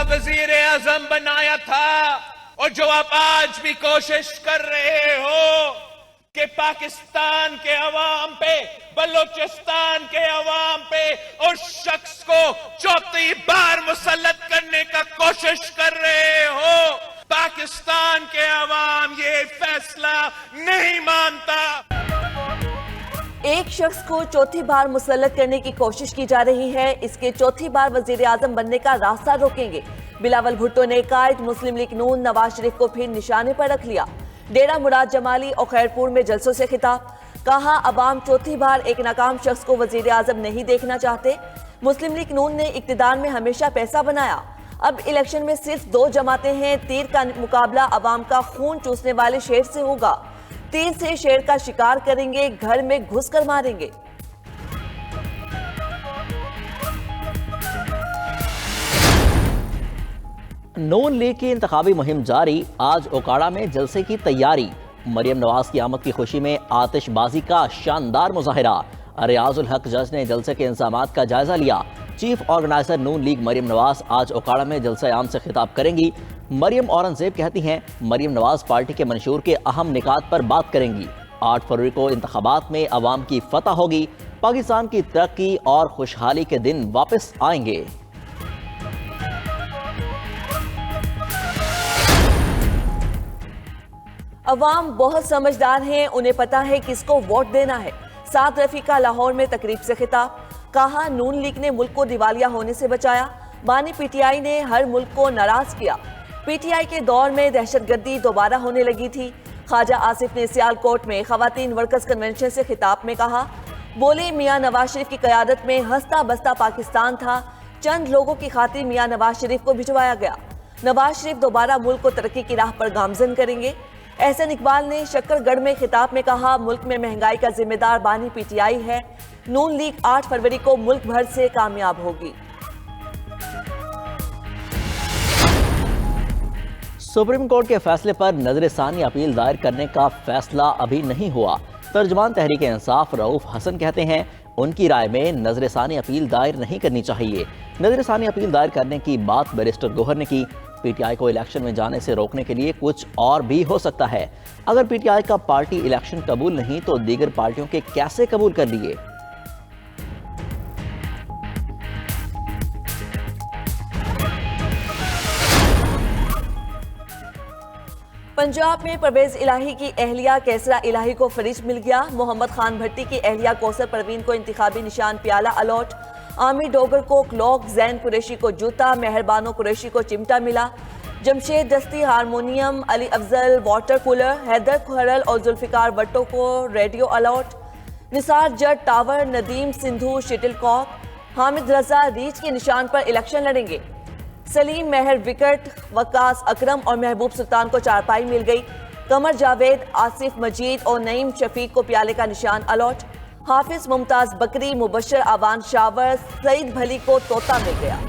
वजीर आजम बनाया था और जो आप आज भी कोशिश कर रहे हो कि पाकिस्तान के अवाम पे, बलूचिस्तान के अवाम पे उस शख्स को चौथी बार मुसल्लत करने का कोशिश कर रहे हो, पाकिस्तान के अवाम ये फैसला नहीं मानता। एक शख्स को चौथी बार मुसल्लत करने की कोशिश की जा रही है, इसके चौथी बार वजीर आजम बनने का रास्ता रोकेंगे। बिलावल भुट्टो ने कायद मुस्लिम लीग नून नवाज शरीफ को फिर निशाने पर रख लिया। डेरा मुराद जमाली और खैरपुर में जलसों से खिताब, कहा अवाम चौथी बार एक नाकाम शख्स को वजीर आजम नहीं देखना चाहते। मुस्लिम लीग नून ने इक्तिदार में हमेशा पैसा बनाया, अब इलेक्शन में सिर्फ 2 जमातें हैं। तीर का मुकाबला अवाम का खून चूसने वाले शेर से होगा। तीर से शेर का शिकार करेंगे, घर में घुस कर मारेंगे। नून लीग की इंतखाबी मुहिम जारी, आज ओकाड़ा में जलसे की तैयारी। मरियम नवाज की आमद की खुशी में आतिशबाजी का शानदार मुजाहिरा। रियाजुल हक जज ने जलसे के इंतजामात का जायजा लिया। चीफ ऑर्गेनाइजर नून लीग मरियम नवाज आज ओकाड़ा में जलसा आम से खिताब करेंगी। मरियम औरंगजेब कहती हैं मरियम नवाज पार्टी के मंशूर के अहम निकात पर बात करेंगी। 8 फरवरी को इंतखाबात में अवाम की फतह होगी। पाकिस्तान की तरक्की और खुशहाली के दिन वापस आएंगे। अवाम बहुत समझदार हैं, उन्हें पता है किसको वोट देना है। साद रफीका लाहौर में तकरीब से खिताब, कहा नून लीग ने मुल्क को दिवालिया होने से बचाया। बानी पीटीआई ने हर मुल्क को नाराज किया। पीटीआई के दौर में दहशतगर्दी दोबारा होने लगी थी। ख्वाजा आसिफ ने सियालकोट में खवातीन वर्कर्स कन्वेंशन से खिताब में कहा, बोले मियां नवाज शरीफ की क़यादत में हंसता बसता पाकिस्तान था, चंद लोगों की खातिर मियां नवाज शरीफ को भिजवाया गया। नवाज शरीफ दोबारा मुल्क को तरक्की की राह पर गामजन करेंगे। एहसन इकबाल ने शक्करगढ़ में खिताब में कहा, मुल्क में महंगाई का जिम्मेदार बानी पीटीआई है। नून लीग 8 फरवरी को मुल्क भर से कामयाब होगी। सुप्रीम कोर्ट के फैसले पर नजरसानी अपील दायर करने का फैसला अभी नहीं हुआ। तर्जमान तहरीक इंसाफ रऊफ हसन कहते हैं उनकी राय में नजरसानी अपील दायर नहीं करनी चाहिए। नजरसानी अपील दायर करने की बात बैरिस्टर गोहर ने की। पीटीआई को इलेक्शन में जाने से रोकने के लिए कुछ और भी हो सकता है। अगर पीटीआई का पार्टी इलेक्शन कबूल नहीं तो दीगर पार्टियों के कैसे कबूल कर लिए। पंजाब में परवेज इलाही की एहलिया कैसरा इलाही को फरिज मिल गया। मोहम्मद खान भट्टी की एहलिया कौसर परवीन को इंतखाबी निशान प्याला अलॉट। आमिर डोगर को क्लॉक, जैन कुरैशी को जूता, मेहरबानो कुरैशी को चिमटा मिला। Jamshed Dasti harmonium, Ali Afzal water cooler, Haider Kharal और जुल्फिकार भट्टो को radio allot. Nisar Jatt tower, Nadeem Sindhu shuttlecock, Hamid Raza रीच के निशान पर इलेक्शन लड़ेंगे। सलीम मेहर विकेट, वकास अकरम और महबूब सुल्तान को चारपाई मिल गई। कमर जावेद, आसिफ मजीद और नईम शफीक को प्याले का निशान अलॉट। हाफिज मुमताज बकरी, मुबशर आवान शावर, सईद भली को तोता मिल गया।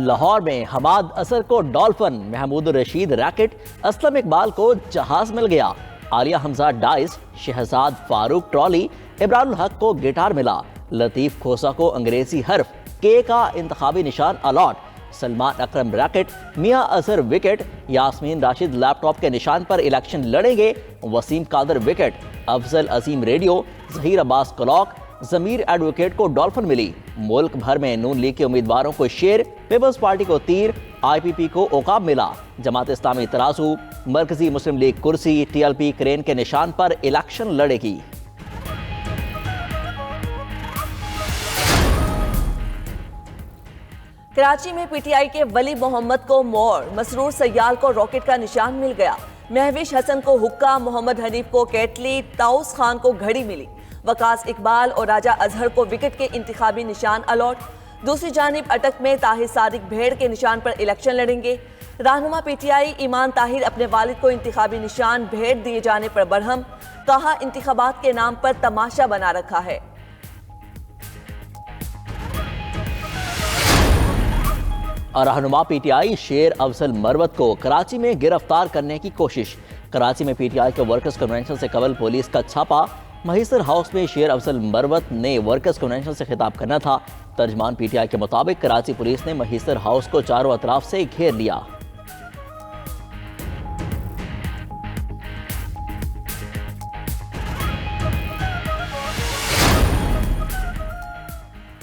लाहौर में हमाद असर को डॉल्फिन, महमूद रशीद रैकेट, असलम इकबाल को जहाज मिल गया। आलिया हमजा डाइस, शहजाद फारूक ट्रॉली, इब्रारुल हक को गिटार मिला। लतीफ खोसा को अंग्रेजी हर्फ के का इंतखाबी निशान अलॉट। सलमान अकरम रैकेट, मियां अजहर विकेट, यास्मीन राशिद लैपटॉप के निशान पर इलेक्शन लड़ेंगे। वसीम कादर विकेट, अफजल अजीम रेडियो, जहीर अब्बास क्लॉक, जमीर एडवोकेट को डॉल्फिन मिली। मुल्क भर में नून लीग के उम्मीदवारों को शेर, पीपल्स पार्टी को तीर, IPP को ओकाब मिला। जमात इस्लामी तराजू, मरकजी मुस्लिम लीग कुर्सी, TLP क्रेन के निशान पर इलेक्शन लड़ेगी। कराची में पीटीआई के वली मोहम्मद को मोर, मसरूर सयाल को रॉकेट का निशान मिल गया। महविश हसन को हुक्का, मोहम्मद हनीफ को केटली, ताउस खान को घड़ी मिली। वकास इकबाल और राजा अजहर को विकेट के इंतखाबी निशान अलॉट। दूसरी जानिब अटक में ताहिर सादिक भेड़ के निशान पर इलेक्शन लड़ेंगे। रहनुमा पीटीआई ईमान ताहिर अपने वालिद को इंतखाबी निशान भेड़ दिए जाने पर बरहम, कहा इंतखाबात के नाम पर तमाशा बना रखा है। रहनुमा पीटीआई शेर अफजल मरवत को कराची में गिरफ्तार करने की कोशिश। कराची में पीटीआई के वर्कर्स कन्वेंशन से कबल पुलिस का छापा। महीसर हाउस में शेर अफजल मरवत ने वर्कर्स कन्वेंशन से खिताब करना था। तर्जमान पीटीआई के मुताबिक कराची पुलिस ने महीसर हाउस को चारों अतराफ से घेर लिया।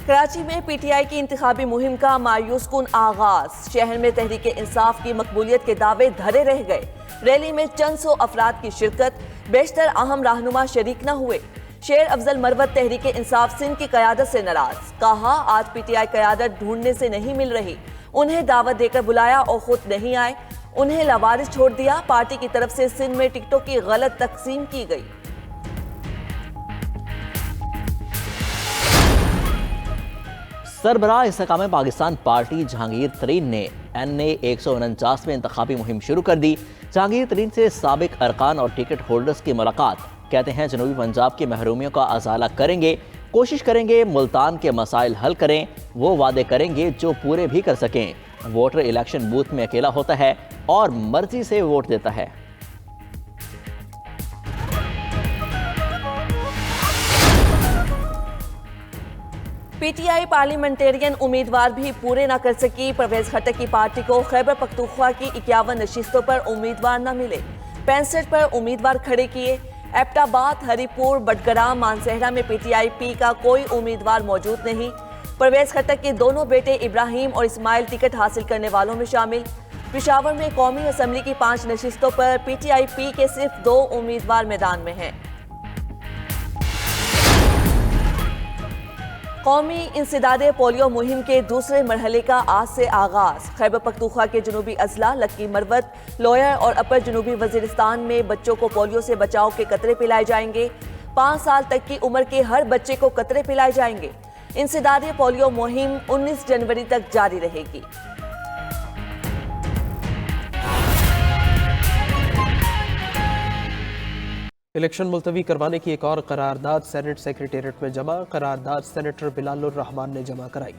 कराची में पीटीआई की इंतखाबी मुहिम का मायूस कुन आगाज। शहर में तहरीक इंसाफ की मकबूलियत के दावे धरे रह गए। रैली में चंद सौ अफराद की शिरकत, बेशतर अहम रहनुमा शरीक न हुए। शेर अफजल मरवत तहरीक इंसाफ सिंध की क़यादत से नाराज, कहा आज पीटीआई क़यादत ढूंढने से नहीं मिल रही। उन्हें दावत देकर बुलाया और खुद नहीं आए, उन्हें लावारिस छोड़ दिया। पार्टी की तरफ से सिंध में टिकटों की गलत तकसीम की गई। सरबराह इस्तेकाम पाकिस्तान पार्टी जहांगीर तरीन ने NA 149 में इंतखाबी मुहिम शुरू कर दी। जहांगीर तरीन से साबिक अरकान और टिकट होल्डर्स की मुलाकात। कहते हैं जनूबी पंजाब की महरूमियों का अजाला करेंगे, कोशिश करेंगे मुल्तान के मसाइल हल करें। वो वादे करेंगे जो पूरे भी कर सकें। वोटर इलेक्शन बूथ में अकेला होता है और मर्जी से वोट देता है। पीटीआई पार्लियामेंटेरियन उम्मीदवार भी पूरे न कर सकी। परवेज खट्टक की पार्टी को खैबर पख्तूनख्वा की 51 नशिस्तों पर उम्मीदवार न मिले। 65 पर उम्मीदवार खड़े किए। एबटाबाद, हरीपुर, बटगराम, मानसहरा में पीटीआई का कोई उम्मीदवार मौजूद नहीं। परवेज खट्टक के दोनों बेटे इब्राहिम और इस्माइल टिकट हासिल करने वालों में शामिल। पेशावर में कौमी असम्बली की 5 नशिस्तों पर पीटीआई के सिर्फ 2 उम्मीदवार मैदान में हैं। कौमी इंसदाद पोलियो मुहिम के दूसरे मरहले का आज से आगाज। खैबर पख्तूनख्वा के जनूबी अजला लक्की मरवत, लोयर और अपर जनूबी वजीरिस्तान में बच्चों को पोलियो से बचाव के कतरे पिलाए जाएंगे। 5 साल तक की उम्र के हर बच्चे को कतरे पिलाए जाएंगे। इंसदाद पोलियो मुहिम 19 जनवरी तक जारी रहेगी। इलेक्शन मुलतवी करवाने की एक और करारदाद सेनेट सेक्रेटेरिएट में जमा। करारदाद सेनेटर बिलालुर रहमान ने जमा कराई।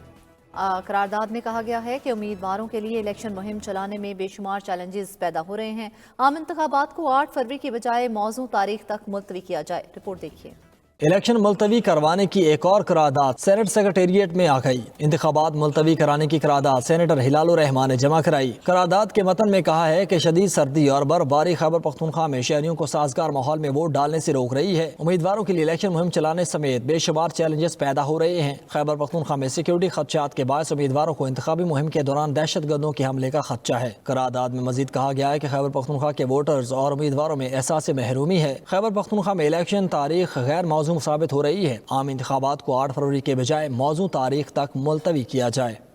करारदाद में कहा गया है कि उम्मीदवारों के लिए इलेक्शन मुहिम चलाने में बेशुमार चैलेंजेस पैदा हो रहे हैं। आम इंतखाबात को 8 फरवरी के बजाय मौजूद तारीख तक मुलतवी किया जाए। रिपोर्ट देखिए। इलेक्शन मुलतवी करवाने की एक और करारदाद सेनेट सेक्रेटेरिएट में आ गई। इंतखाबात मुलतवी कराने की करारदाद सेनेटर हिलालुर रहमान ने जमा कराई। करारदाद के मतन में कहा है कि शदीद सर्दी और बर्फबारी खैबर पख्तूनख्वा में शहरियों को साजगार माहौल में वोट डालने से रोक रही है। उम्मीदवारों के लिए इलेक्शन मुहिम चलाने समेत बेशुमार चैलेंजेस पैदा हो रहे हैं। खैबर पख्तूनख्वा में सिक्योरिटी खदशात के बायस उम्मीदवारों को इंतखाबी मुहिम के दौरान दहशत गर्दों के हमले का खदशा है। करारदाद में मजीद कहा गया है कि खैबर पख्तूनख्वा के वोटर्स और उम्मीदवारों में एहसास महरूमी है। खैबर पख्तूनख्वा में इलेक्शन तारीख गैर मौजूद साबित हो रही है। आम इंतखाबात को 8 फरवरी के बजाय मौजूद तारीख तक मुलतवी किया जाए।